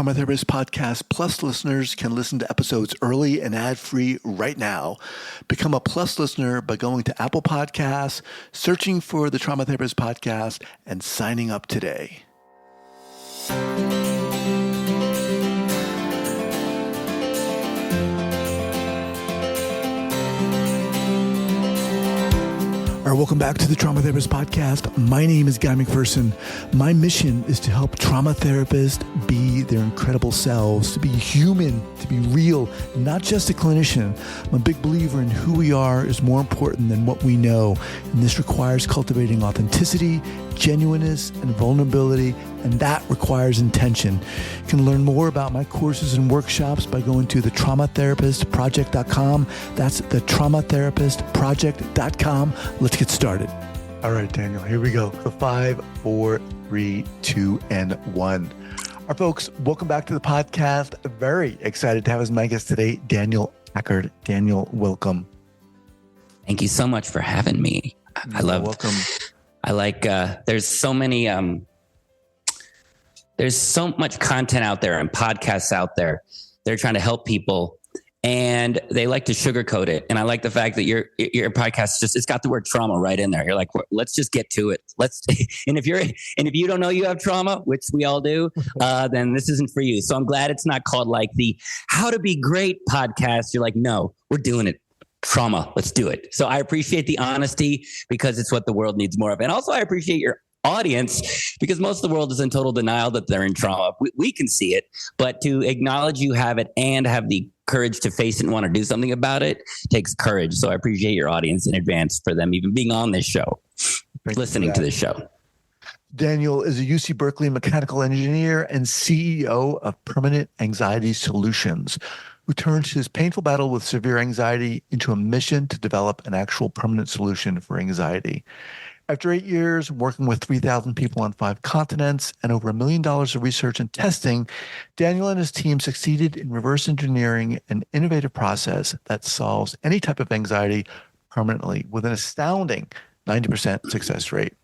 Trauma Therapist Podcast Plus listeners can listen to episodes early and ad-free right now. Become a Plus listener by going to Apple Podcasts, searching for the Trauma Therapist Podcast, and signing up today. All right, welcome back to the Trauma Therapist Podcast. My name is Guy McPherson. My mission is to help trauma therapists be their incredible selves, to be human, to be real, not just a clinician. I'm a big believer in who we are is more important than what we know. And this requires cultivating authenticity, genuineness, and vulnerability, and that requires intention. You can learn more about my courses and workshops by going to thetraumatherapistproject.com. That's thetraumatherapistproject.com. Let's get started. All right, Daniel, here we go. So 5, 4, 3, 2, and 1. All right, folks, welcome back to the podcast. Very excited to have as my guest today, Daniel Packard. Daniel, welcome. Thank you so much for having me. Welcome. I like, there's so much content out there and podcasts out there. They're trying to help people and they like to sugarcoat it. And I like the fact that your podcast it's got the word trauma right in there. You're like, let's just get to it. And if you don't know you have trauma, which we all do, then this isn't for you. So I'm glad it's not called like the How to Be Great podcast. You're like, no, we're doing it. Trauma. Let's do it. So I appreciate the honesty because it's what the world needs more of. And also I appreciate your audience because most of the world is in total denial that they're in trauma. We can see it, but to acknowledge you have it and have the courage to face it and want to do something about it takes courage. So I appreciate your audience in advance for them even being on this show, listening to this show. Daniel is a UC Berkeley Mechanical Engineer and CEO of Permanent Anxiety Solutions, who turns his painful battle with severe anxiety into a mission to develop an actual permanent solution for anxiety. After 8 years working with 3,000 people on 5 continents and over $1 million of research and testing, Daniel and his team succeeded in reverse engineering an innovative process that solves any type of anxiety permanently with an astounding 90% success rate.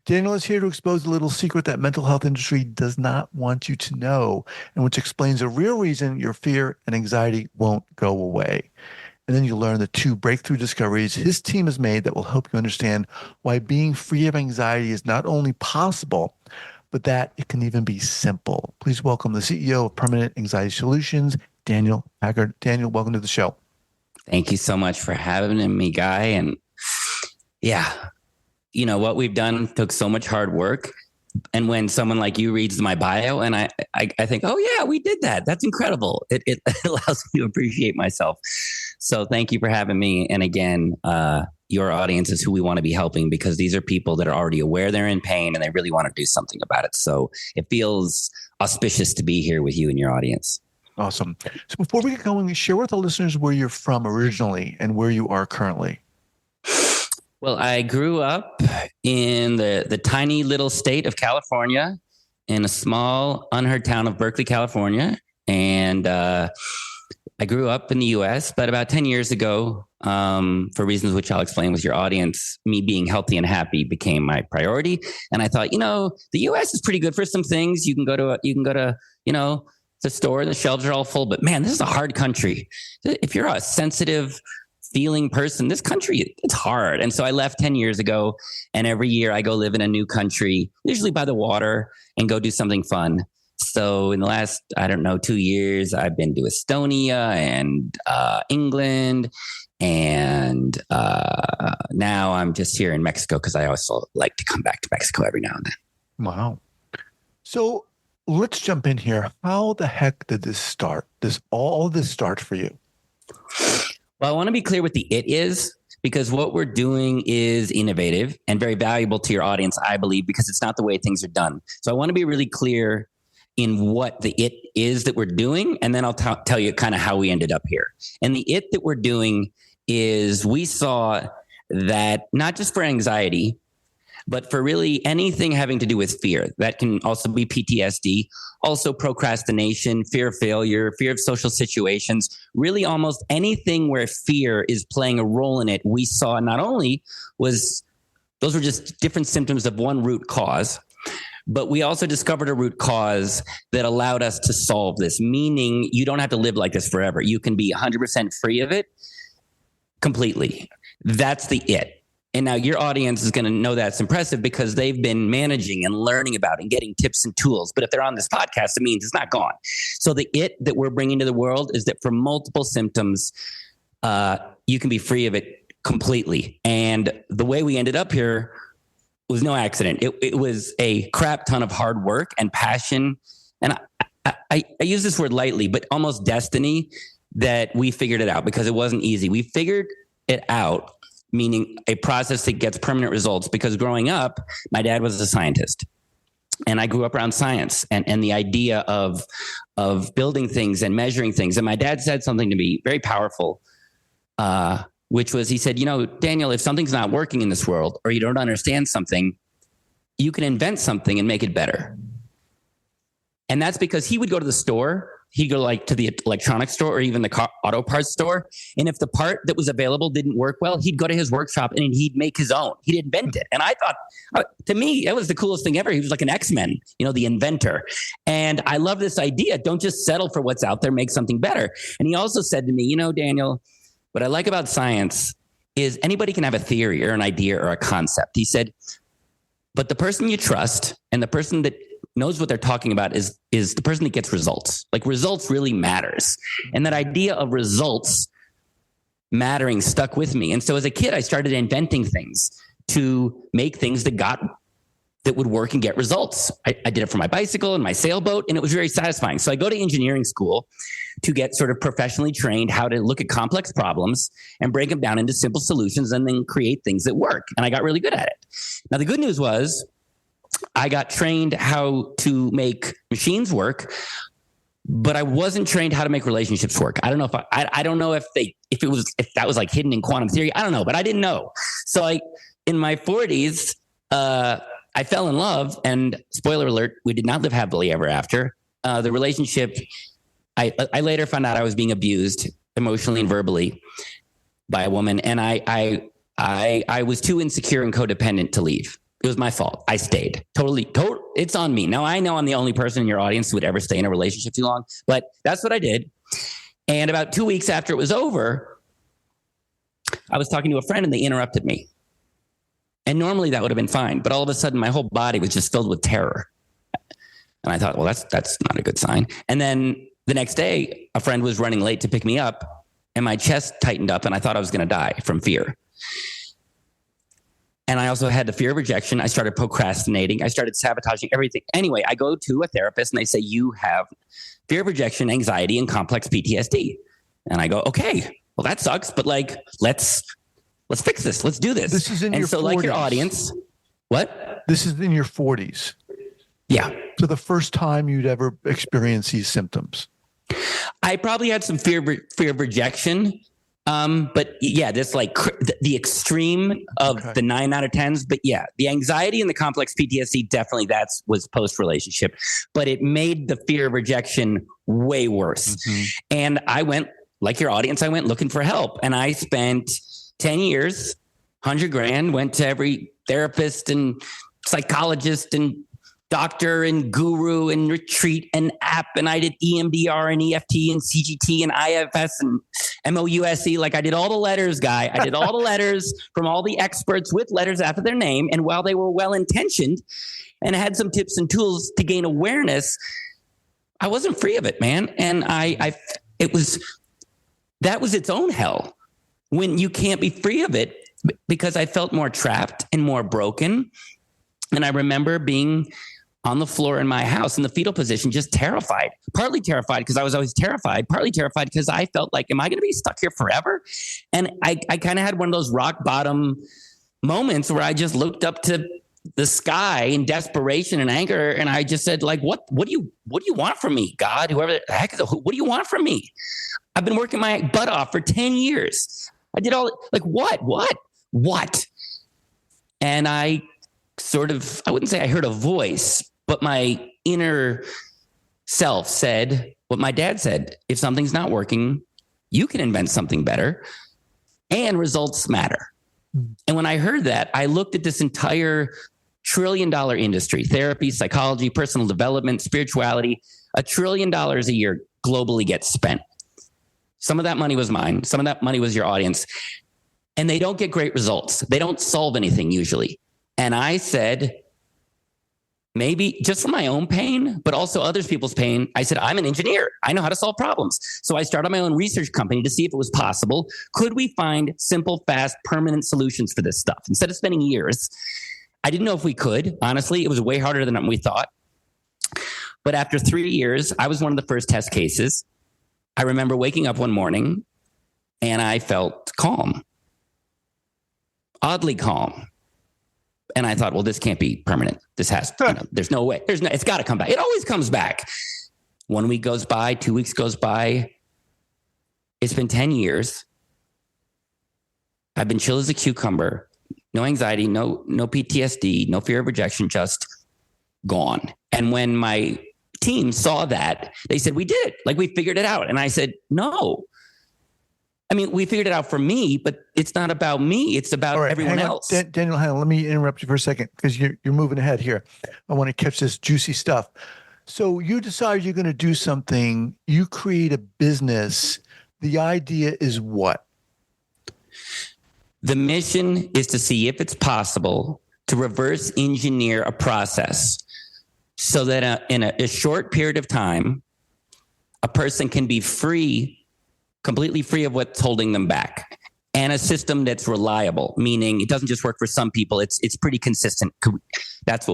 Daniel is here to expose a little secret that mental health industry does not want you to know, and which explains the real reason your fear and anxiety won't go away. And then you'll learn the 2 breakthrough discoveries his team has made that will help you understand why being free of anxiety is not only possible, but that it can even be simple. Please welcome the CEO of Permanent Anxiety Solutions, Daniel Packard. Daniel, welcome to the show. Thank you so much for having me, Guy. And yeah, you know, what we've done took so much hard work. And when someone like you reads my bio and I think, oh yeah, we did that. That's incredible. It allows me to appreciate myself. So thank you for having me. And again, your audience is who we want to be helping because these are people that are already aware they're in pain and they really want to do something about it. So it feels auspicious to be here with you and your audience. Awesome. So before we get going, share with the listeners where you're from originally and where you are currently. Well, I grew up in the tiny little state of California in a small unheard town of Berkeley, California. And I grew up in the U.S., but about 10 years ago, for reasons which I'll explain with your audience, me being healthy and happy became my priority. And I thought, the U.S. is pretty good for some things. You can go to, the store, the shelves are all full, but man, this is a hard country. If you're a sensitive feeling person, this country, it's hard. And so I left 10 years ago, and every year I go live in a new country, usually by the water, and go do something fun. So in the last, 2 years, I've been to Estonia and England, and now I'm just here in Mexico because I also like to come back to Mexico every now and then. Wow. So let's jump in here. How the heck did this start? All this start for you? Well, I want to be clear what the it is, because what we're doing is innovative and very valuable to your audience, I believe, because it's not the way things are done. So I want to be really clear in what the it is that we're doing, and then I'll tell you kind of how we ended up here. And the it that we're doing is we saw that not just for anxiety, but for really anything having to do with fear. That can also be PTSD, also procrastination, fear of failure, fear of social situations, really almost anything where fear is playing a role in it. We saw not only was those were just different symptoms of one root cause, But we also discovered a root cause that allowed us to solve this, meaning you don't have to live like this forever. You can be 100% free of it completely. That's the it. And now your audience is going to know that's impressive because they've been managing and learning about and getting tips and tools. But if they're on this podcast, it means it's not gone. So the it that we're bringing to the world is that for multiple symptoms, you can be free of it completely. And the way we ended up here was no accident. It was a crap ton of hard work and passion. And I use this word lightly, but almost destiny that we figured it out because it wasn't easy. We figured it out, meaning a process that gets permanent results, because growing up, my dad was a scientist and I grew up around science and the idea of building things and measuring things. And my dad said something to me very powerful, which was, he said, Daniel, if something's not working in this world or you don't understand something, you can invent something and make it better. And that's because he would go to the store. He'd go to the electronics store or even the auto parts store. And if the part that was available didn't work well, he'd go to his workshop and he'd make his own. He'd invent it. And I thought, to me, that was the coolest thing ever. He was like an X-Men, the inventor. And I love this idea. Don't just settle for what's out there, make something better. And he also said to me, Daniel, what I like about science is anybody can have a theory or an idea or a concept. He said, but the person you trust and the person that knows what they're talking about is the person that gets results. Like, results really matters. And that idea of results mattering stuck with me. And so as a kid, I started inventing things to make things that would work and get results. I did it for my bicycle and my sailboat, and it was very satisfying. So I go to engineering school to get sort of professionally trained how to look at complex problems and break them down into simple solutions and then create things that work. And I got really good at it. Now, the good news was I got trained how to make machines work, but I wasn't trained how to make relationships work. I don't know I don't know if that was like hidden in quantum theory. I don't know, but I didn't know. So in my 40s, I fell in love, and spoiler alert, we did not live happily ever after. The relationship, I later found out I was being abused emotionally and verbally by a woman, and I was too insecure and codependent to leave. It was my fault. I stayed. Totally. It's on me. Now, I know I'm the only person in your audience who would ever stay in a relationship too long, but that's what I did. And about 2 weeks after it was over, I was talking to a friend and they interrupted me. And normally that would have been fine, but all of a sudden my whole body was just filled with terror. And I thought, well, that's not a good sign. And then the next day, a friend was running late to pick me up and my chest tightened up and I thought I was going to die from fear. And I also had the fear of rejection. I started procrastinating. I started sabotaging everything. Anyway, I go to a therapist and they say, you have fear of rejection, anxiety, and complex PTSD. And I go, okay, well, that sucks, but let's fix this. Let's do this. This is in your 40s. Like your audience, what? This is in your 40s. Yeah. So the first time you'd ever experienced these symptoms. I probably had some fear of rejection. But yeah, this the extreme of the 9 out of 10s. But yeah, the anxiety and the complex PTSD, definitely was post-relationship, but it made the fear of rejection way worse. Mm-hmm. And I went, like your audience, I went looking for help, and I spent 10 years, $100,000, went to every therapist and psychologist and doctor and guru and retreat and app. And I did EMDR and EFT and CGT and IFS and MOUSE. Like, I did all the letters, guy. I did all the letters from all the experts with letters after their name. And while they were well-intentioned and had some tips and tools to gain awareness, I wasn't free of it, man. And that was its own hell when you can't be free of it, because I felt more trapped and more broken. And I remember being on the floor in my house in the fetal position, just terrified, partly terrified because I was always terrified, partly terrified because I felt like, am I going to be stuck here forever? And I kind of had one of those rock bottom moments where I just looked up to the sky in desperation and anger. And I just said, like, what do you want from me, God, whoever the heck is, what do you want from me? I've been working my butt off for 10 years. I did all, like, what? And I wouldn't say I heard a voice, but my inner self said what my dad said: if something's not working, you can invent something better, and results matter. And when I heard that, I looked at this entire trillion industry, therapy, psychology, personal development, spirituality. $1 trillion a year globally gets spent. Some of that money was mine. Some of that money was your audience. And they don't get great results. They don't solve anything usually. And I said, maybe just for my own pain, but also other people's pain, I said, I'm an engineer. I know how to solve problems. So I started my own research company to see if it was possible. Could we find simple, fast, permanent solutions for this stuff? Instead of spending years, I didn't know if we could. Honestly, it was way harder than we thought. But after 3 years, I was one of the first test cases. I remember waking up one morning and I felt calm, oddly calm. And I thought, well, this can't be permanent. This has to, there's no way. It's got to come back. It always comes back. 1 week goes by, 2 weeks goes by. It's been 10 years. I've been chill as a cucumber. No anxiety, no PTSD, no fear of rejection, just gone. And when my team saw that, they said, we did it. Like, we figured it out. And I said, no. I mean, we figured it out for me, but it's not about me. It's about everyone else. Daniel, hang on. Let me interrupt you for a second because you're moving ahead here. I want to catch this juicy stuff. So you decide you're going to do something. You create a business. The idea is what? The mission is to see if it's possible to reverse engineer a process so that in a short period of time, a person can be free, completely free of what's holding them back, and a system that's reliable, meaning it doesn't just work for some people. It's pretty consistent. That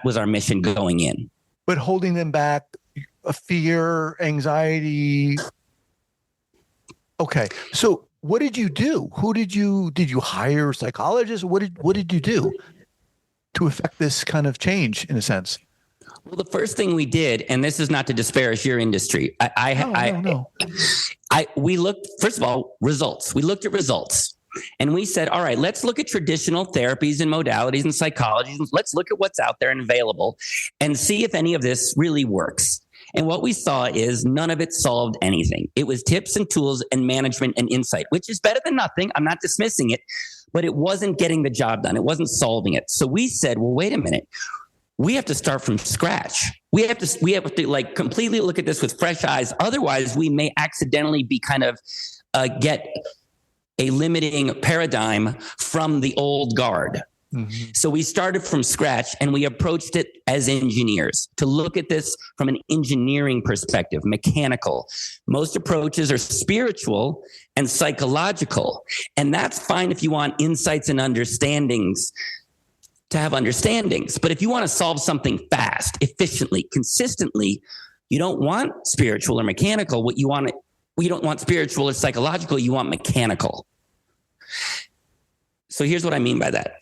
was our mission going in. But holding them back, fear, anxiety. Okay. So what did you do? Did you hire psychologists? What did you do to affect this kind of change in a sense? Well, the first thing we did, and this is not to disparage your industry. No. We looked, first of all, results. We looked at results and we said, all right, let's look at traditional therapies and modalities and psychologies. And let's look at what's out there and available and see if any of this really works. And what we saw is none of it solved anything. It was tips and tools and management and insight, which is better than nothing. I'm not dismissing it, but it wasn't getting the job done. It wasn't solving it. So we said, well, wait a minute. We have to start from scratch. We have to like completely look at this with fresh eyes. Otherwise, we may accidentally be kind of get a limiting paradigm from the old guard. Mm-hmm. So we started from scratch and we approached it as engineers to look at this from an engineering perspective, mechanical. Most approaches are spiritual and psychological, and that's fine if you want insights and understandings to have understandings. But if you want to solve something fast, efficiently, consistently, you don't want spiritual or mechanical. You don't want spiritual or psychological. You want mechanical. So here's what I mean by that.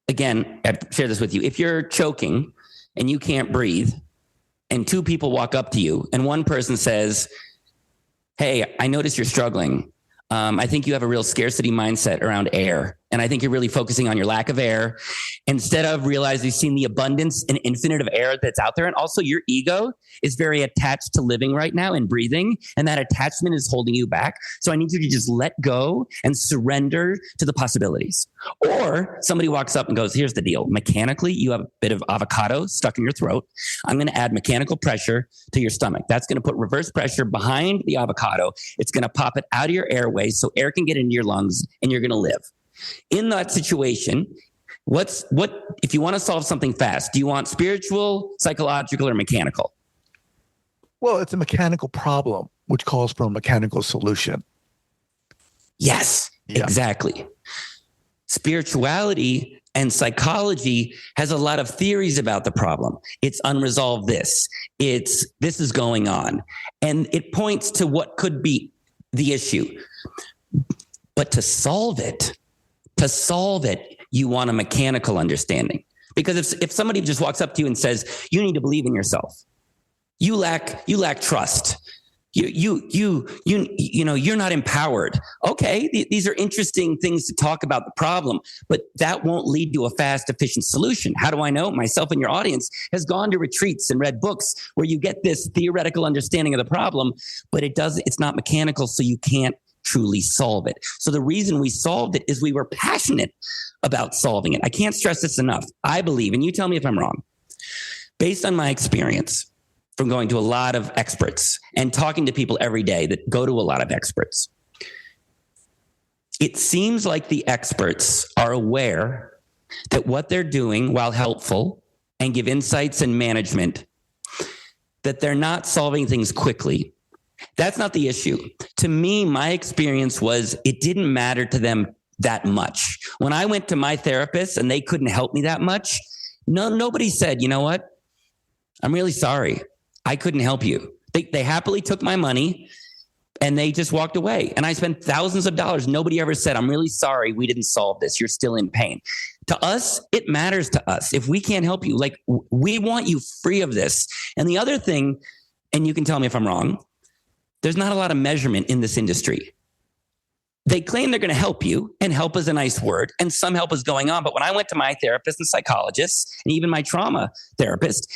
Again, I've shared this with you. If you're choking and you can't breathe and two people walk up to you and one person says, hey, I notice you're struggling. I think you have a real scarcity mindset around air. And I think you're really focusing on your lack of air instead of realizing you've seen the abundance and infinite of air that's out there. And also your ego is very attached to living right now and breathing. And that attachment is holding you back. So I need you to just let go and surrender to the possibilities. Or somebody walks up and goes, here's the deal. Mechanically, you have a bit of avocado stuck in your throat. I'm going to add mechanical pressure to your stomach. That's going to put reverse pressure behind the avocado. It's going to pop it out of your airways so air can get into your lungs and you're going to live. In that situation, what if you want to solve something fast? Do you want spiritual, psychological, or mechanical? Well, it's a mechanical problem, which calls for a mechanical solution. Yes, yeah. Exactly. Spirituality and psychology has a lot of theories about the problem. It's unresolved this. This is going on. And it points to what could be the issue. But to solve it, you want a mechanical understanding. Because if somebody just walks up to you and says, you need to believe in yourself, you lack trust, you're not empowered. Okay, these are interesting things to talk about the problem, but that won't lead to a fast, efficient solution. How do I know? Myself and your audience has gone to retreats and read books where you get this theoretical understanding of the problem, but it's not mechanical, so you can't truly solve it. So the reason we solved it is we were passionate about solving it. I can't stress this enough. I believe, and you tell me if I'm wrong, based on my experience from going to a lot of experts and talking to people every day that go to a lot of experts, it seems like the experts are aware that what they're doing, while helpful and give insights and management, that they're not solving things quickly. That's not the issue. To me, my experience was it didn't matter to them that much. When I went to my therapist and they couldn't help me that much, nobody said, you know what? I'm really sorry. I couldn't help you. They happily took my money and they just walked away. And I spent thousands of dollars. Nobody ever said, I'm really sorry we didn't solve this. You're still in pain. To us, it matters to us. If we can't help you, like, we want you free of this. And the other thing, and you can tell me if I'm wrong, there's not a lot of measurement in this industry. They claim they're going to help you, and help is a nice word, and some help is going on. But when I went to my therapist and psychologist, and even my trauma therapist,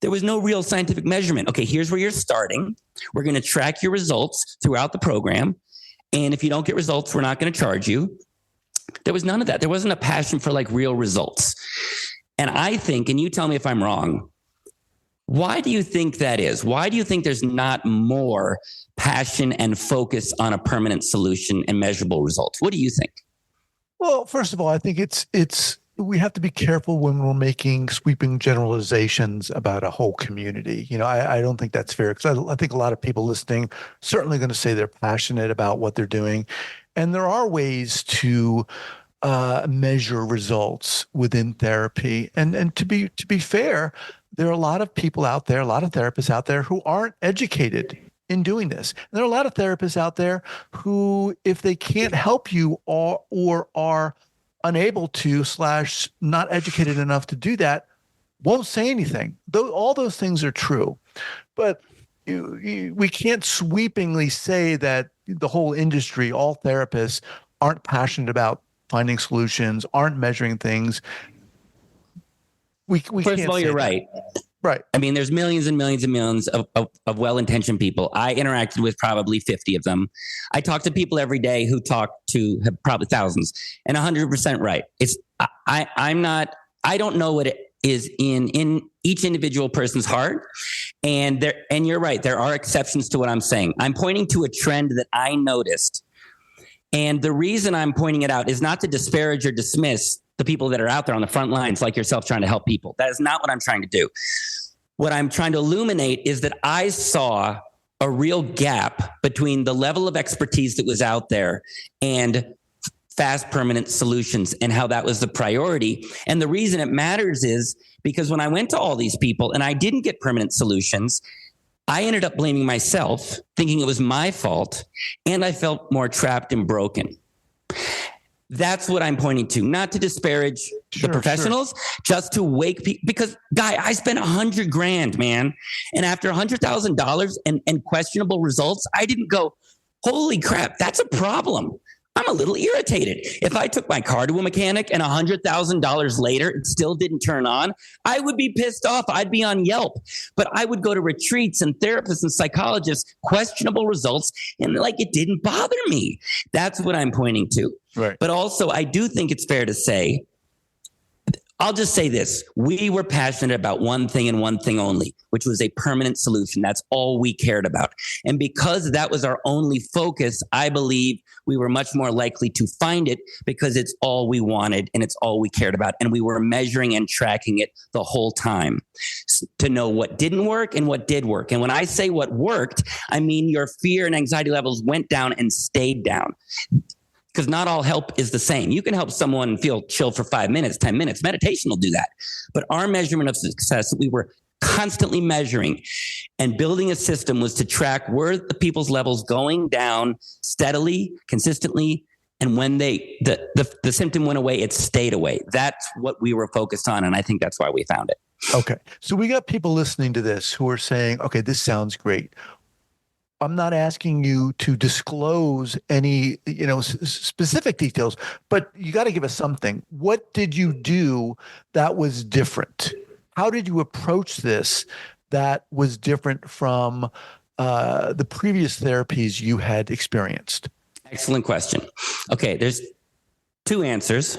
there was no real scientific measurement. Okay, here's where you're starting. We're going to track your results throughout the program. And if you don't get results, we're not going to charge you. There was none of that. There wasn't a passion for like real results. And I think, and you tell me if I'm wrong, why do you think that is? Why do you think there's not more passion and focus on a permanent solution and measurable results? What do you think? Well, first of all, I think we have to be careful when we're making sweeping generalizations about a whole community. You know, I don't think that's fair, because I think a lot of people listening certainly going to say they're passionate about what they're doing. And there are ways to measure results within therapy. And to be fair, there are a lot of people out there, a lot of therapists out there who aren't educated in doing this. And there are a lot of therapists out there who, if they can't help you or are unable to / not educated enough to do that, won't say anything. All those things are true. But we can't sweepingly say that the whole industry, all therapists, aren't passionate about finding solutions, aren't measuring things. First of all, you're right. Right. I mean, there's millions and millions and millions of well-intentioned people. I interacted with probably 50 of them. I talk to people every day who talk to probably thousands, and 100% right. I don't know what it is in each individual person's heart. And you're right. There are exceptions to what I'm saying. I'm pointing to a trend that I noticed. And the reason I'm pointing it out is not to disparage or dismiss the people that are out there on the front lines like yourself trying to help people. That is not what I'm trying to do. What I'm trying to illuminate is that I saw a real gap between the level of expertise that was out there and fast permanent solutions, and how that was the priority. And the reason it matters is because when I went to all these people and I didn't get permanent solutions, I ended up blaming myself, thinking it was my fault, and I felt more trapped and broken. That's what I'm pointing to, not to disparage the professionals, just to wake people. Because, Guy, I spent $100,000, man. And after $100,000 and questionable results, I didn't go, holy crap, that's a problem. I'm a little irritated. If I took my car to a mechanic and $100,000 later it still didn't turn on, I would be pissed off. I'd be on Yelp. But I would go to retreats and therapists and psychologists, questionable results, and like it didn't bother me. That's what I'm pointing to. Right. But also, I do think it's fair to say, I'll just say this. We were passionate about one thing and one thing only, which was a permanent solution. That's all we cared about. And because that was our only focus, I believe we were much more likely to find it because it's all we wanted and it's all we cared about. And we were measuring and tracking it the whole time to know what didn't work and what did work. And when I say what worked, I mean your fear and anxiety levels went down and stayed down. Because not all help is the same. You can help someone feel chill for 5 minutes, 10 minutes. Meditation will do that. But our measurement of success, we were constantly measuring and building a system was to track were the people's levels going down steadily, consistently. And when the symptom went away, it stayed away. That's what we were focused on. And I think that's why we found it. Okay. So we got people listening to this who are saying, okay, this sounds great. I'm not asking you to disclose any, specific details, but you got to give us something. What did you do that was different? How did you approach this that was different from the previous therapies you had experienced? Excellent question. Okay, there's two answers.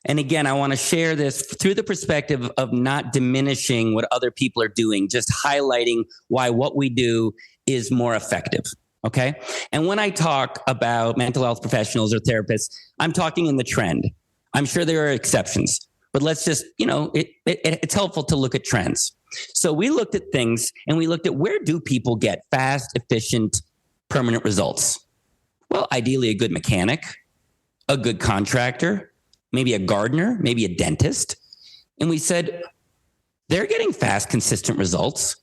And again, I want to share this through the perspective of not diminishing what other people are doing, just highlighting why what we do is more effective. Okay. And when I talk about mental health professionals or therapists, I'm talking in the trend. I'm sure there are exceptions, but let's just, it's helpful to look at trends. So we looked at things and we looked at where do people get fast, efficient, permanent results? Well, ideally a good mechanic, a good contractor, maybe a gardener, maybe a dentist. And we said, they're getting fast, consistent results.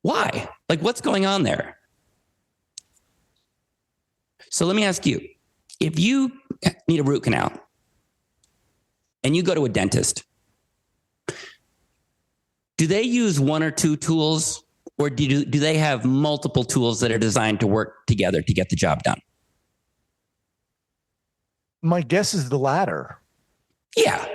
Why? Like, what's going on there? So let me ask you, if you need a root canal and you go to a dentist, do they use one or two tools, or do they have multiple tools that are designed to work together to get the job done? My guess is the latter. Yeah.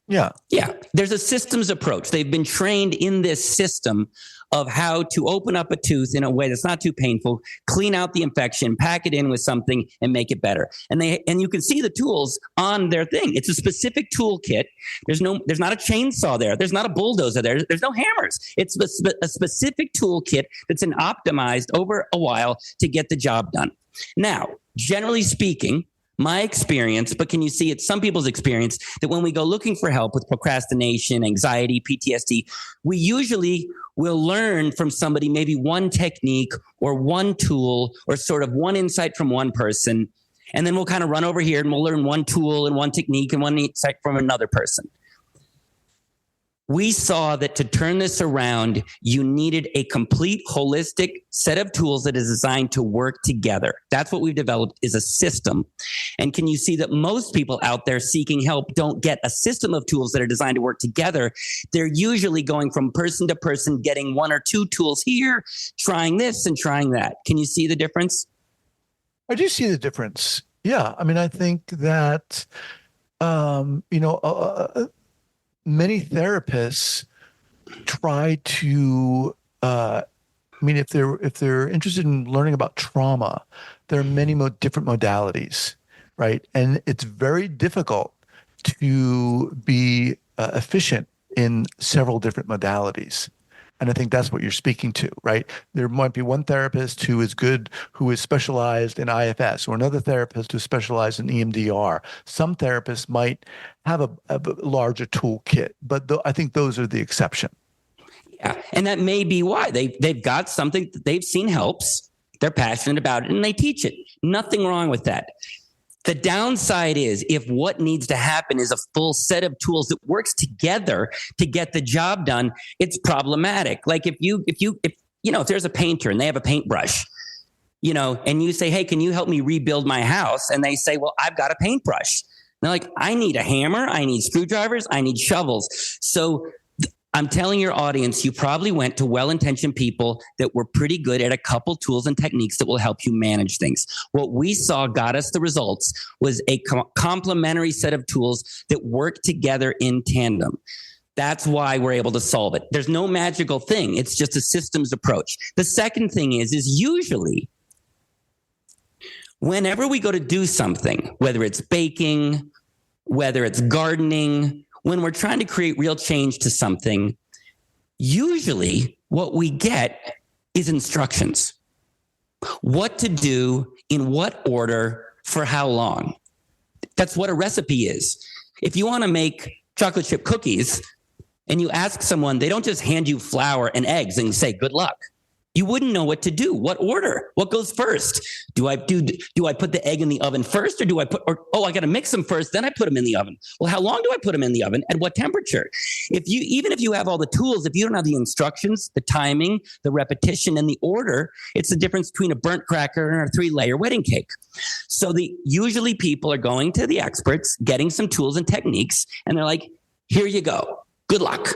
Yeah. Yeah. There's a systems approach. They've been trained in this system of how to open up a tooth in a way that's not too painful, clean out the infection, pack it in with something and make it better. And you can see the tools on their thing. It's a specific toolkit. There's not a chainsaw there. There's not a bulldozer there. There's no hammers. It's a specific toolkit that's been optimized over a while to get the job done. Now, generally speaking, my experience, but can you see it's some people's experience, that when we go looking for help with procrastination, anxiety, PTSD, we usually will learn from somebody maybe one technique or one tool or sort of one insight from one person. And then we'll kind of run over here and we'll learn one tool and one technique and one insight from another person. We saw that to turn this around, you needed a complete holistic set of tools that is designed to work together. That's what we've developed, is a system. And can you see that most people out there seeking help don't get a system of tools that are designed to work together? They're usually going from person to person, getting one or two tools here, trying this and trying that. Can you see the difference? I do see the difference. Yeah. I mean, I think that, many therapists try to, if they're interested in learning about trauma, there are many different modalities, right? And it's very difficult to be efficient in several different modalities. And I think that's what you're speaking to, right? There might be one therapist who is specialized in IFS, or another therapist who's specialized in EMDR. Some therapists might have a larger toolkit, but I think those are the exception. Yeah, and that may be why they've got something that they've seen helps. They're passionate about it, and they teach it. Nothing wrong with that. The downside is if what needs to happen is a full set of tools that works together to get the job done, it's problematic. Like if there's a painter and they have a paintbrush, and you say, hey, can you help me rebuild my house? And they say, well, I've got a paintbrush. And they're like, I need a hammer. I need screwdrivers. I need shovels. So I'm telling your audience, you probably went to well-intentioned people that were pretty good at a couple tools and techniques that will help you manage things. What we saw got us the results was a complementary set of tools that work together in tandem. That's why we're able to solve it. There's no magical thing. It's just a systems approach. The second thing is usually whenever we go to do something, whether it's baking, whether it's gardening, when we're trying to create real change to something, usually what we get is instructions. What to do, in what order, for how long. That's what a recipe is. If you want to make chocolate chip cookies and you ask someone, they don't just hand you flour and eggs and say, good luck. You wouldn't know what to do. What order? What goes first? Do I put the egg in the oven first, or I got to mix them first, then I put them in the oven? Well, how long do I put them in the oven? At what temperature? Even if you have all the tools, if you don't have the instructions, the timing, the repetition, and the order, it's the difference between a burnt cracker and a 3-layer wedding cake. So usually people are going to the experts, getting some tools and techniques, and they're like, here you go. Good luck.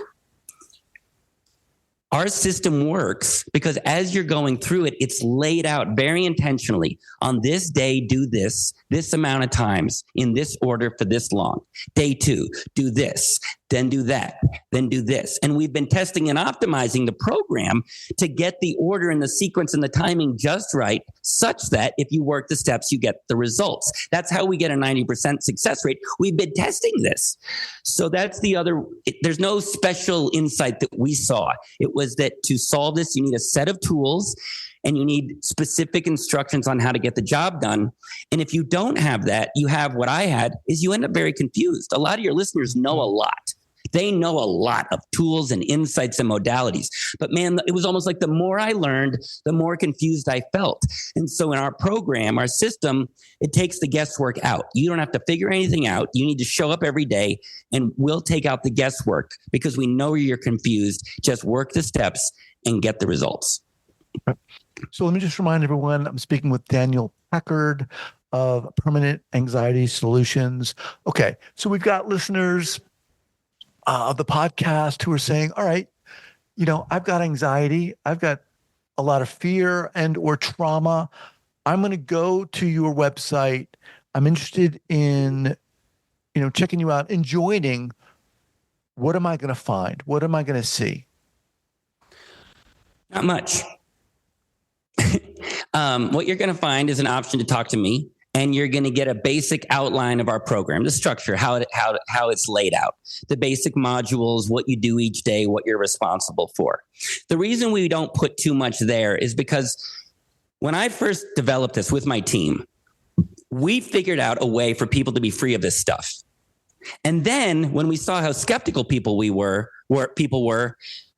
Our system works because as you're going through it, it's laid out very intentionally. On this day, do this amount of times in this order for this long. Day 2, do this, then do that, then do this. And we've been testing and optimizing the program to get the order and the sequence and the timing just right, such that if you work the steps, you get the results. That's how we get a 90% success rate. We've been testing this. So that's the other, there's no special insight that we saw. It was that to solve this, you need a set of tools and you need specific instructions on how to get the job done. And if you don't have that, you have what I had, is you end up very confused. A lot of your listeners know a lot. They know a lot of tools and insights and modalities. But man, it was almost like the more I learned, the more confused I felt. And so in our program, our system, it takes the guesswork out. You don't have to figure anything out. You need to show up every day and we'll take out the guesswork because we know you're confused. Just work the steps and get the results. So let me just remind everyone, I'm speaking with Daniel Packard of Permanent Anxiety Solutions. Okay, so we've got listeners of the podcast who are saying, all right, I've got anxiety. I've got a lot of fear and or trauma. I'm going to go to your website. I'm interested in, checking you out and joining. What am I going to find? What am I going to see? Not much. What you're going to find is an option to talk to me, and you're going to get a basic outline of our program, the structure, how it's laid out, the basic modules, what you do each day, what you're responsible for. The reason we don't put too much there is because when I first developed this with my team, we figured out a way for people to be free of this stuff. And then when we saw how skeptical people were,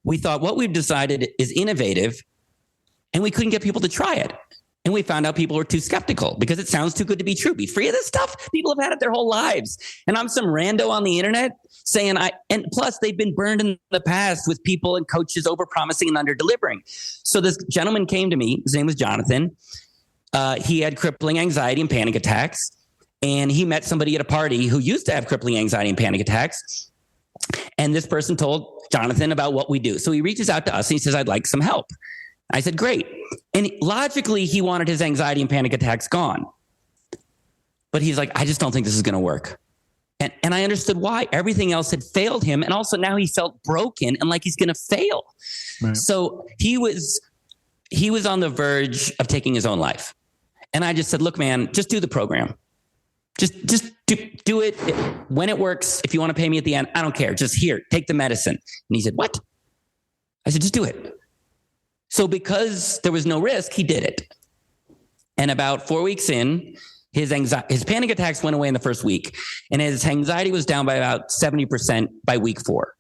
we thought what we've decided is innovative, and we couldn't get people to try it. And we found out people were too skeptical because it sounds too good to be true. Be free of this stuff? People have had it their whole lives. And I'm some rando on the internet saying and plus they've been burned in the past with people and coaches over-promising and under-delivering. So this gentleman came to me. His name was Jonathan. He had crippling anxiety and panic attacks. And he met somebody at a party who used to have crippling anxiety and panic attacks. And this person told Jonathan about what we do. So he reaches out to us and he says, I'd like some help. I said, great. And logically, he wanted his anxiety and panic attacks gone. But he's like, I just don't think this is going to work. And I understood why. Everything else had failed him. And also now he felt broken and like he's going to fail. Right. So he was on the verge of taking his own life. And I just said, look, man, just do the program. Just do it when it works. If you want to pay me at the end, I don't care. Just here, take the medicine. And he said, what? I said, just do it. So because there was no risk, he did it. And about 4 weeks in, his panic attacks went away in the first week. And his anxiety was down by about 70% by week 4.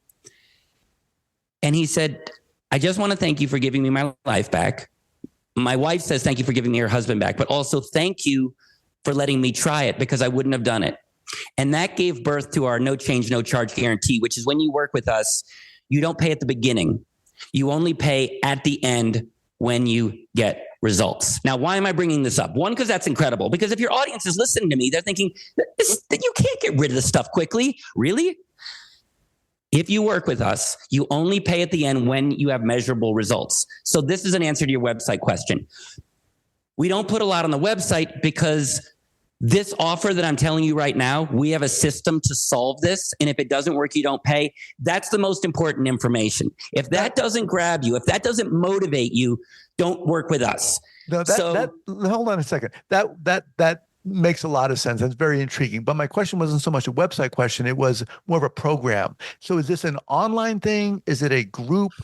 And he said, I just want to thank you for giving me my life back. My wife says, thank you for giving me her husband back, but also thank you for letting me try it because I wouldn't have done it. And that gave birth to our no change, no charge guarantee, which is when you work with us, you don't pay at the beginning. You only pay at the end when you get results. Now, why am I bringing this up? One, because that's incredible. Because if your audience is listening to me, they're thinking, you can't get rid of this stuff quickly. Really? If you work with us, you only pay at the end when you have measurable results. So this is an answer to your website question. We don't put a lot on the website because this offer that I'm telling you right now, we have a system to solve this. And if it doesn't work, you don't pay. That's the most important information. If that doesn't grab you, if that doesn't motivate you, don't work with us. No, hold on a second. That makes a lot of sense. That's very intriguing. But my question wasn't so much a website question. It was more of a program. So is this an online thing? Is it a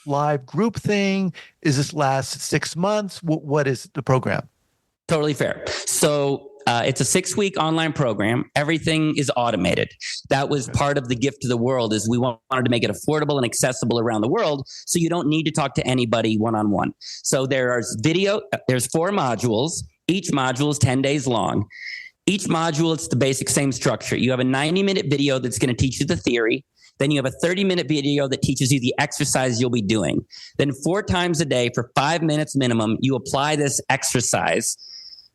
live group thing? Is this last 6 months? What is the program? Totally fair. So it's a 6-week online program. Everything is automated. That was part of the gift to the world is we wanted to make it affordable and accessible around the world. So you don't need to talk to anybody one-on-one. So there's 4 modules. Each module is 10 days long. Each module, it's the basic same structure. You have a 90-minute video that's going to teach you the theory. Then you have a 30-minute video that teaches you the exercise you'll be doing. Then 4 times a day for 5 minutes minimum, you apply this exercise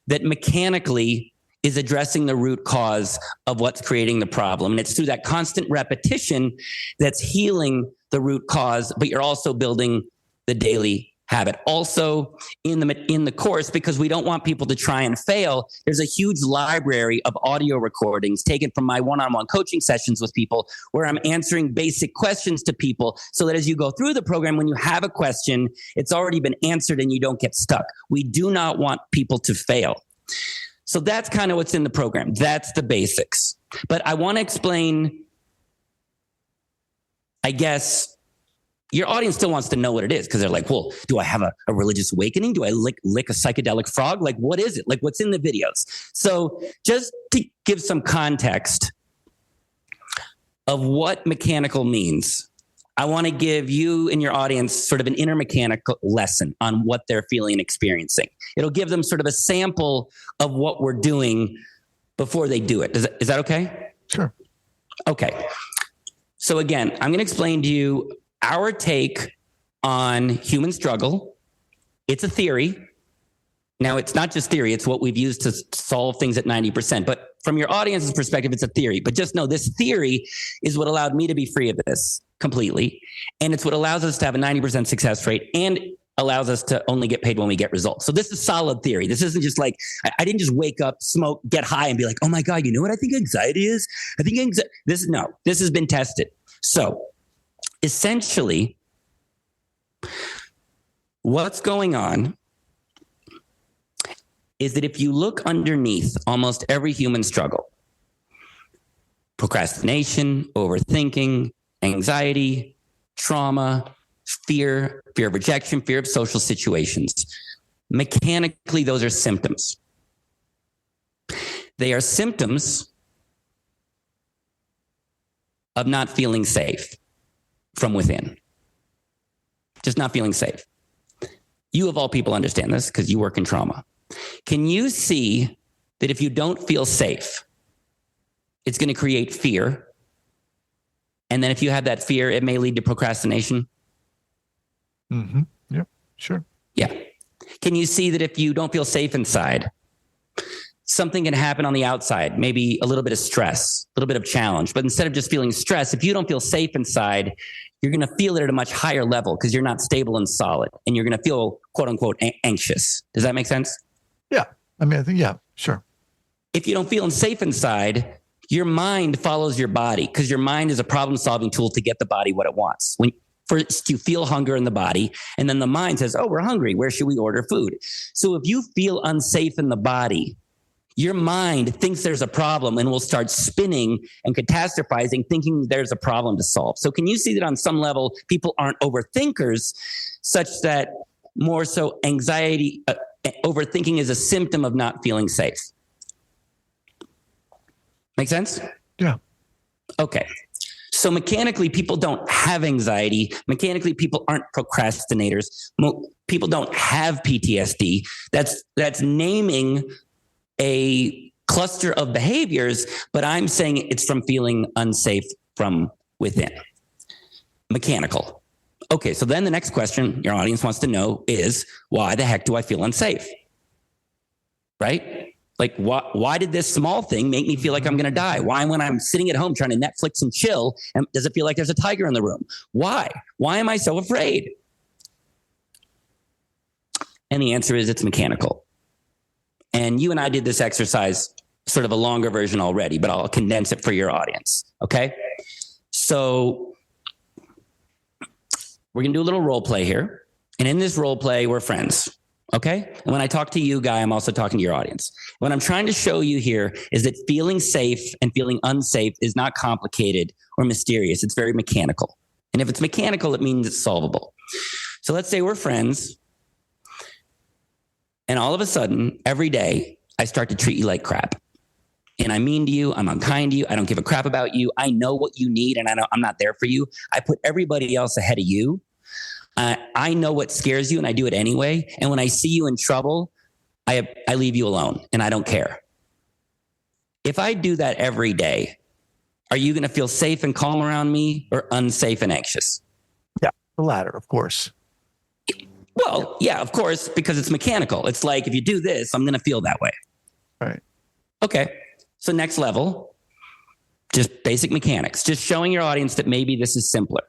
that mechanically is addressing the root cause of what's creating the problem. And it's through that constant repetition that's healing the root cause, but you're also building the daily habit. Also in the course, because we don't want people to try and fail, there's a huge library of audio recordings taken from my one-on-one coaching sessions with people where I'm answering basic questions to people so that as you go through the program, when you have a question, it's already been answered and you don't get stuck. We do not want people to fail. So that's kind of what's in the program. That's the basics. But I want to explain, I guess, your audience still wants to know what it is because they're like, well, do I have a religious awakening? Do I lick a psychedelic frog? Like, what is it? Like, what's in the videos? So just to give some context of what mechanical means, I want to give you and your audience sort of an inner mechanical lesson on what they're feeling and experiencing. It'll give them sort of a sample of what we're doing before they do it. Is that okay? Sure. Okay. So again, I'm going to explain to you our take on human struggle. It's a theory. Now, it's not just theory. It's what we've used to solve things at 90%. But from your audience's perspective, it's a theory. But just know this theory is what allowed me to be free of this completely. And it's what allows us to have a 90% success rate and allows us to only get paid when we get results. So this is solid theory. This isn't just like, I didn't just wake up, smoke, get high and be like, oh my God, you know what I think anxiety is? I think this has been tested. So essentially, what's going on is that if you look underneath almost every human struggle, procrastination, overthinking, anxiety, trauma, fear of rejection, fear of social situations, mechanically, those are symptoms. They are symptoms of not feeling safe from within. Just not feeling safe. You of all people understand this because you work in trauma. Can you see that if you don't feel safe, it's going to create fear? And then if you have that fear, it may lead to procrastination? Mm-hmm. Yeah, sure. Yeah. Can you see that if you don't feel safe inside, something can happen on the outside, maybe a little bit of stress, a little bit of challenge, but instead of just feeling stress, if you don't feel safe inside, you're going to feel it at a much higher level because you're not stable and solid and you're going to feel quote unquote anxious. Does that make sense? Yeah. I mean, I think, yeah, sure. If you don't feel safe inside, your mind follows your body because your mind is a problem solving tool to get the body what it wants. First, you feel hunger in the body, and then the mind says, oh, we're hungry. Where should we order food? So if you feel unsafe in the body, your mind thinks there's a problem and will start spinning and catastrophizing, thinking there's a problem to solve. So can you see that on some level, people aren't overthinkers such that more so anxiety, overthinking is a symptom of not feeling safe? Make sense? Yeah. Okay. So mechanically, people don't have anxiety. Mechanically, people aren't procrastinators. People don't have PTSD. That's naming a cluster of behaviors, but I'm saying it's from feeling unsafe from within. Mechanical. Okay, so then the next question your audience wants to know is, why the heck do I feel unsafe? Right? Like, why did this small thing make me feel like I'm going to die? Why, when I'm sitting at home trying to Netflix and chill, does it feel like there's a tiger in the room? Why? Why am I so afraid? And the answer is it's mechanical. And you and I did this exercise, sort of a longer version already, but I'll condense it for your audience. Okay? So we're going to do a little role play here. And in this role play, we're friends. Okay? And when I talk to you, Guy, I'm also talking to your audience. What I'm trying to show you here is that feeling safe and feeling unsafe is not complicated or mysterious. It's very mechanical. And if it's mechanical, it means it's solvable. So let's say we're friends. And all of a sudden, every day, I start to treat you like crap. And I'm mean to you. I'm unkind to you. I don't give a crap about you. I know what you need, and I'm not there for you. I put everybody else ahead of you. I know what scares you, and I do it anyway. And when I see you in trouble, I leave you alone, and I don't care. If I do that every day, are you going to feel safe and calm around me, or unsafe and anxious? Yeah, the latter, of course. Well, yeah, of course, because it's mechanical. It's like, if you do this, I'm going to feel that way. Right. Okay. So next level, just basic mechanics, just showing your audience that maybe this is simpler.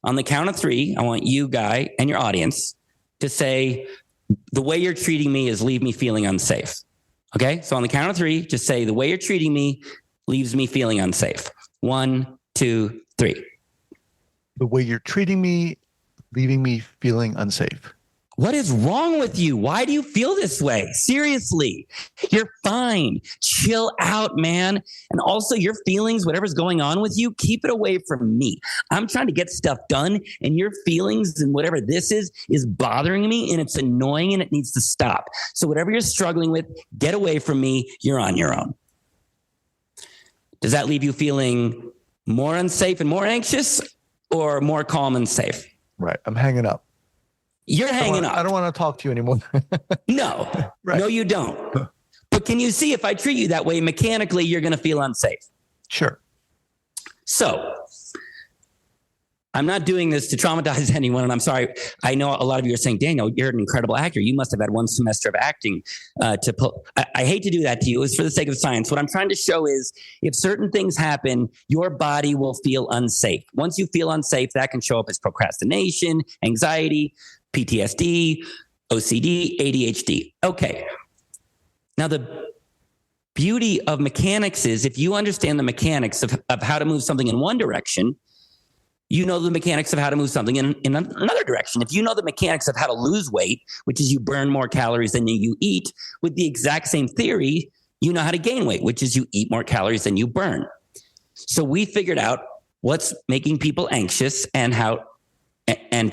On the count of three, I want you, Guy, and your audience to say, the way you're treating me is leave me feeling unsafe. Okay? So on the count of three, just say, the way you're treating me leaves me feeling unsafe. 1, 2, 3. The way you're treating me, leaving me feeling unsafe. What is wrong with you? Why do you feel this way? Seriously, you're fine. Chill out, man. And also your feelings, whatever's going on with you, keep it away from me. I'm trying to get stuff done, and your feelings and whatever this is bothering me, and it's annoying, and it needs to stop. So whatever you're struggling with, get away from me. You're on your own. Does that leave you feeling more unsafe and more anxious, or more calm and safe? Right. I'm hanging up. You're hanging up. I don't want to talk to you anymore. No, Right. No, you don't. But can you see, if I treat you that way, mechanically, you're going to feel unsafe? Sure. So I'm not doing this to traumatize anyone. And I'm sorry. I know a lot of you are saying, Daniel, you're an incredible actor. You must have had one semester of acting to pull. I hate to do that to you. It's for the sake of science. What I'm trying to show is, if certain things happen, your body will feel unsafe. Once you feel unsafe, that can show up as procrastination, anxiety, PTSD, OCD, ADHD. Okay. Now, the beauty of mechanics is, if you understand the mechanics of how to move something in one direction, you know the mechanics of how to move something in another direction. If you know the mechanics of how to lose weight, which is you burn more calories than you eat, with the exact same theory, you know how to gain weight, which is you eat more calories than you burn. So we figured out what's making people anxious and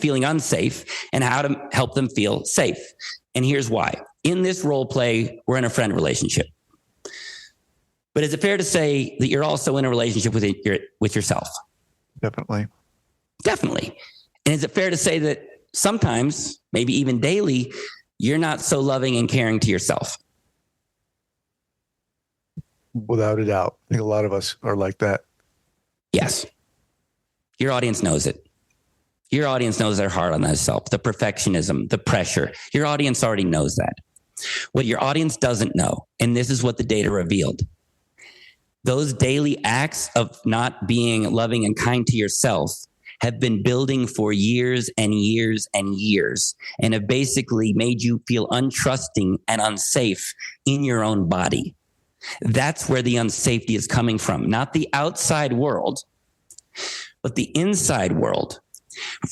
feeling unsafe, and how to help them feel safe. And here's why. In this role play, we're in a friend relationship. But is it fair to say that you're also in a relationship with yourself? Definitely. Definitely. And is it fair to say that sometimes, maybe even daily, you're not so loving and caring to yourself? Without a doubt. I think a lot of us are like that. Yes. Your audience knows it. Your audience knows they're hard on themselves, the perfectionism, the pressure. Your audience already knows that. What your audience doesn't know, and this is what the data revealed, those daily acts of not being loving and kind to yourself have been building for years and years and years, and have basically made you feel untrusting and unsafe in your own body. That's where the unsafety is coming from, not the outside world, but the inside world.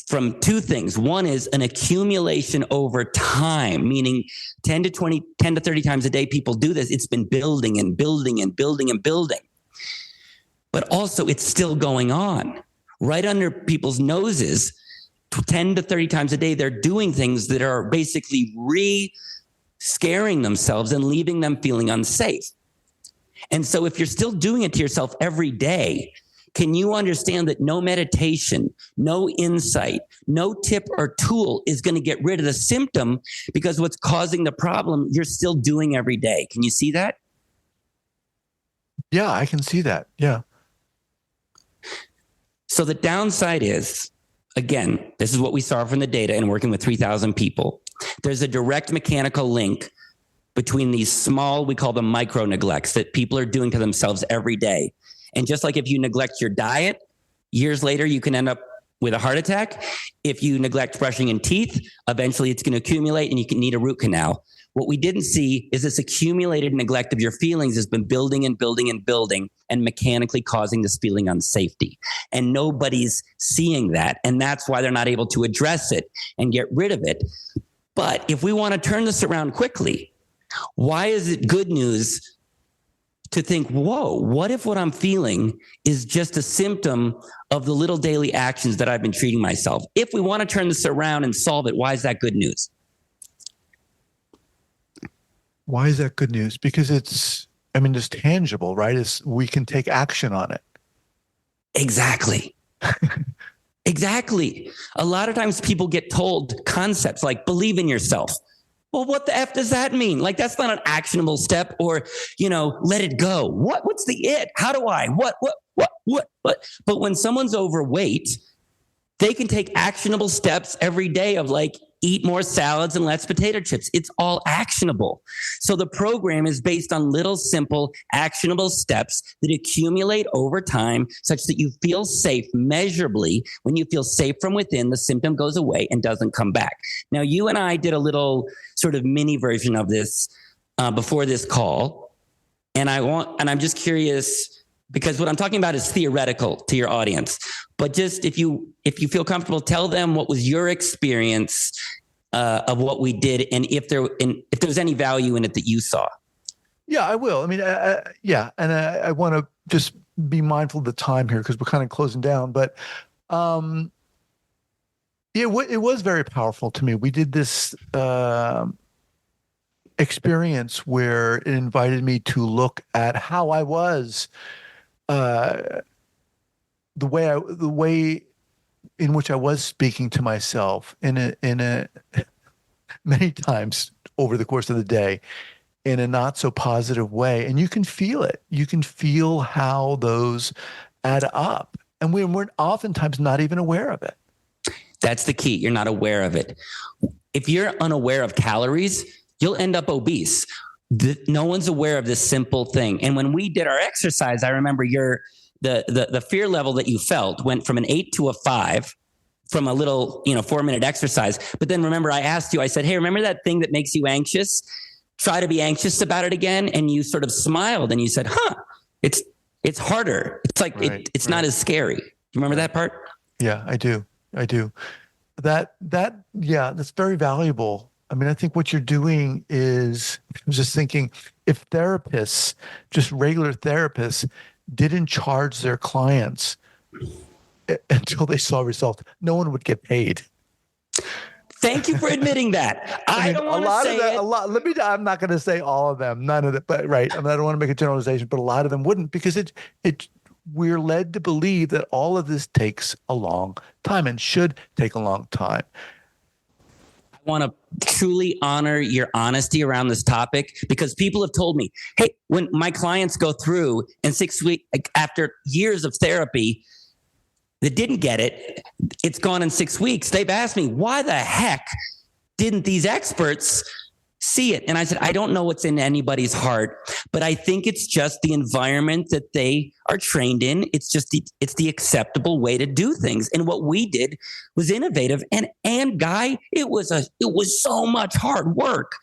From two things. One is an accumulation over time, meaning 10 to 30 times a day people do this. It's been building and building and building and building. But also it's still going on right under people's noses. 10 to 30 times a day, they're doing things that are basically scaring themselves and leaving them feeling unsafe. And so if you're still doing it to yourself every day, can you understand that no meditation, no insight, no tip or tool is going to get rid of the symptom, because what's causing the problem, you're still doing every day? Can you see that? Yeah, I can see that. Yeah. So the downside is, again, this is what we saw from the data and working with 3,000 people. There's a direct mechanical link between these small, we call them micro neglects, that people are doing to themselves every day. And just like if you neglect your diet, years later, you can end up with a heart attack. If you neglect brushing your teeth, eventually it's going to accumulate and you can need a root canal. What we didn't see is this accumulated neglect of your feelings has been building and building and building, and mechanically causing this feeling unsafety. And nobody's seeing that. And that's why they're not able to address it and get rid of it. But if we want to turn this around quickly, why is it good news to think, whoa, what if what I'm feeling is just a symptom of the little daily actions that I've been treating myself? If we want to turn this around and solve it, why is that good news? Why is that good news? Because it's tangible, right? We can take action on it. Exactly. Exactly. A lot of times people get told concepts like believe in yourself. Well, what the F does that mean? Like, that's not an actionable step. Or, let it go. What's the it? How do I? What? But when someone's overweight, they can take actionable steps every day of like eat more salads and less potato chips. It's all actionable. So the program is based on little, simple, actionable steps that accumulate over time such that you feel safe measurably. When you feel safe from within, the symptom goes away and doesn't come back. Now, you and I did a little sort of mini version of this before this call. And I'm just curious, because what I'm talking about is theoretical to your audience. But just if you feel comfortable, tell them what was your experience of what we did, and if there was any value in it that you saw. Yeah, I will. I mean, yeah, and I want to just be mindful of the time here because we're kind of closing down. But it was very powerful to me. We did this experience where it invited me to look at how I was. The way in which I was speaking to myself in a many times over the course of the day in a not so positive way. And you can feel it. You can feel how those add up. And we're oftentimes not even aware of it. That's the key. You're not aware of it. If you're unaware of calories, you'll end up obese. No one's aware of this simple thing. And when we did our exercise, I remember the fear level that you felt went from an 8 to a 5 from a little, 4-minute exercise. But then remember, I asked you, I said, hey, remember that thing that makes you anxious? Try to be anxious about it again. And you sort of smiled and you said, it's harder. It's like, it's not as scary. You remember that part? Yeah, I do. Yeah, that's very valuable. I mean, I think what you're doing is, I was just thinking, if therapists, just regular therapists, didn't charge their clients until they saw results, no one would get paid. Thank you for admitting that. I don't want to say it. I'm not going to say all of them, none of them, but right. I don't want to make a generalization, but a lot of them wouldn't, because we're led to believe that all of this takes a long time and should take a long time. I want to truly honor your honesty around this topic, because people have told me, hey, when my clients go through and 6 weeks after years of therapy that didn't get it, it's gone in 6 weeks. They've asked me, why the heck didn't these experts see it? And I said, I don't know what's in anybody's heart, but I think it's just the environment that they are trained in. It's just it's the acceptable way to do things. And what we did was innovative. And Guy, it was so much hard work.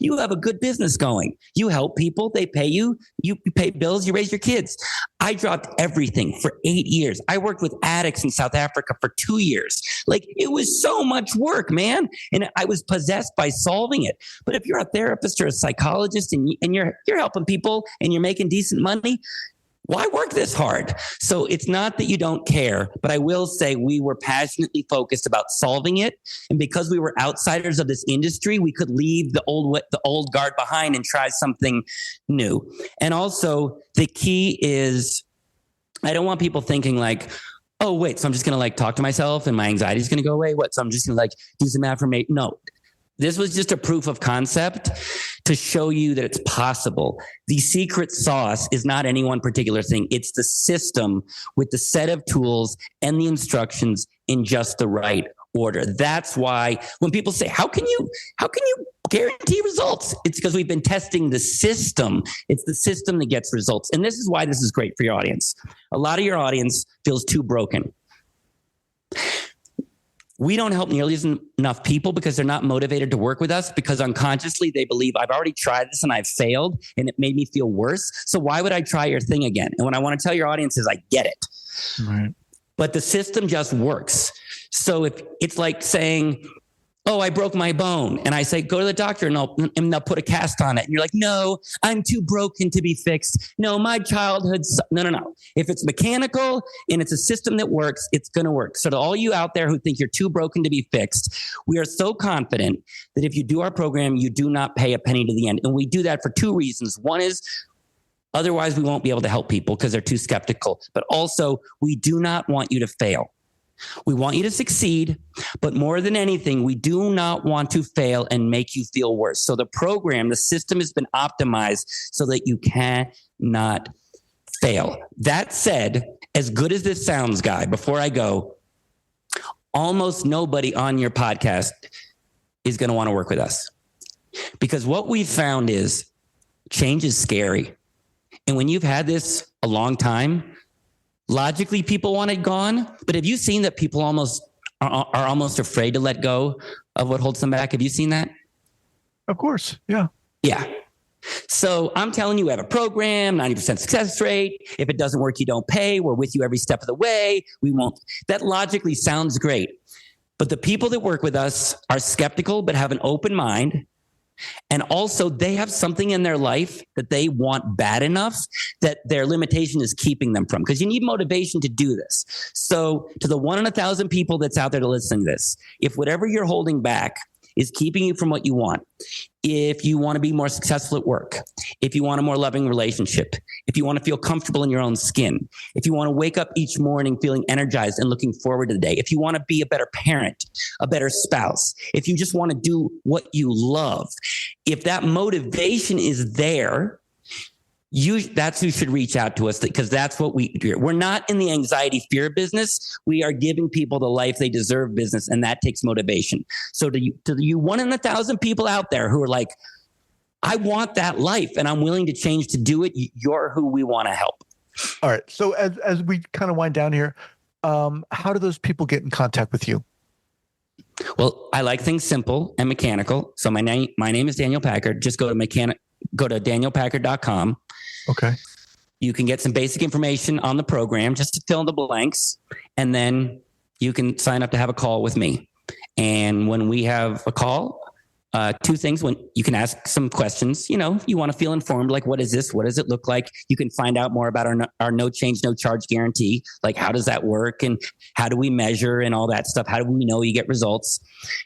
You have a good business going. You help people, they pay you, you pay bills, you raise your kids. I dropped everything for 8 years. I worked with addicts in South Africa for 2 years. Like, it was so much work, man. And I was possessed by solving it. But if you're a therapist or a psychologist and you're helping people and you're making decent money, why work this hard? So it's not that you don't care, but I will say we were passionately focused about solving it. And because we were outsiders of this industry, we could leave the old guard behind and try something new. And also the key is, I don't want people thinking like, oh, wait, so I'm just going to talk to myself and my anxiety is going to go away. So I'm just going to do some affirmation. No, this was just a proof of concept to show you that it's possible. The secret sauce is not any one particular thing. It's the system with the set of tools and the instructions in just the right order. That's why when people say, how can you guarantee results? It's because we've been testing the system. It's the system that gets results. And this is why this is great for your audience. A lot of your audience feels too broken. We don't help nearly enough people because they're not motivated to work with us, because unconsciously they believe, I've already tried this and I've failed and it made me feel worse. So why would I try your thing again? And what I want to tell your audience is, I get it. Right. But the system just works. So if it's like saying, oh, I broke my bone. And I say, go to the doctor and they'll put a cast on it. And you're like, no, I'm too broken to be fixed. No, my childhood's no. If it's mechanical and it's a system that works, it's going to work. So to all you out there who think you're too broken to be fixed, we are so confident that if you do our program, you do not pay a penny to the end. And we do that for 2 reasons. One is, otherwise we won't be able to help people because they're too skeptical. But also, we do not want you to fail. We want you to succeed, but more than anything, we do not want to fail and make you feel worse. So the program, the system has been optimized so that you cannot fail. That said, as good as this sounds, Guy, before I go, almost nobody on your podcast is going to want to work with us. Because what we've found is change is scary. And when you've had this a long time, logically people want it gone. But have you seen that people are almost afraid to let go of what holds them back? Have you seen that? Of course. Yeah. Yeah. So I'm telling you, we have a program, 90% success rate. If it doesn't work, you don't pay. We're with you every step of the way. We won't. That logically sounds great. But the people that work with us are skeptical, but have an open mind. And also they have something in their life that they want bad enough that their limitation is keeping them from, because you need motivation to do this. So to the 1 in 1,000 people that's out there to listen to this, if whatever you're holding back is keeping you from what you want, if you want to be more successful at work, if you want a more loving relationship, if you want to feel comfortable in your own skin, if you want to wake up each morning feeling energized and looking forward to the day, if you want to be a better parent, a better spouse, if you just want to do what you love, if that motivation is there, that's who should reach out to us, because that's what we do. We're not in the anxiety fear business. We are giving people the life they deserve business, and that takes motivation. So to you 1 in 1,000 people out there who are like, I want that life and I'm willing to change to do it, you're who we want to help. All right. So as we kind of wind down here, how do those people get in contact with you? Well, I like things simple and mechanical. So my name is Daniel Packard. Just go to danielpackard.com. Okay. You can get some basic information on the program just to fill in the blanks. And then you can sign up to have a call with me. And when we have a call, 2 things. When you can ask some questions, you want to feel informed, like, what is this? What does it look like? You can find out more about our no change, no charge guarantee. Like, how does that work? And how do we measure and all that stuff? How do we know you get results?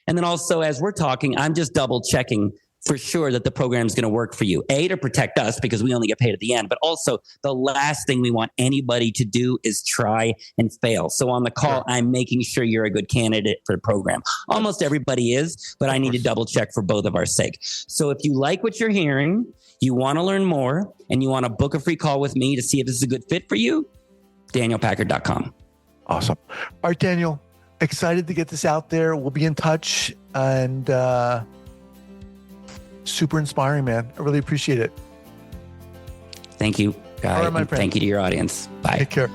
And then also, as we're talking, I'm just double checking for sure that the program is going to work for you. A, to protect us because we only get paid at the end, but also the last thing we want anybody to do is try and fail. So on the call, I'm making sure you're a good candidate for the program. Almost everybody is, but I need to double check for both of our sake. So if you like what you're hearing, you want to learn more, and you want to book a free call with me to see if this is a good fit for you, danielpackard.com. Awesome. All right, Daniel, excited to get this out there. We'll be in touch, and super inspiring, man. I really appreciate it. Thank you, Guy. All right, my friend. Thank you to your audience. Bye. Take care.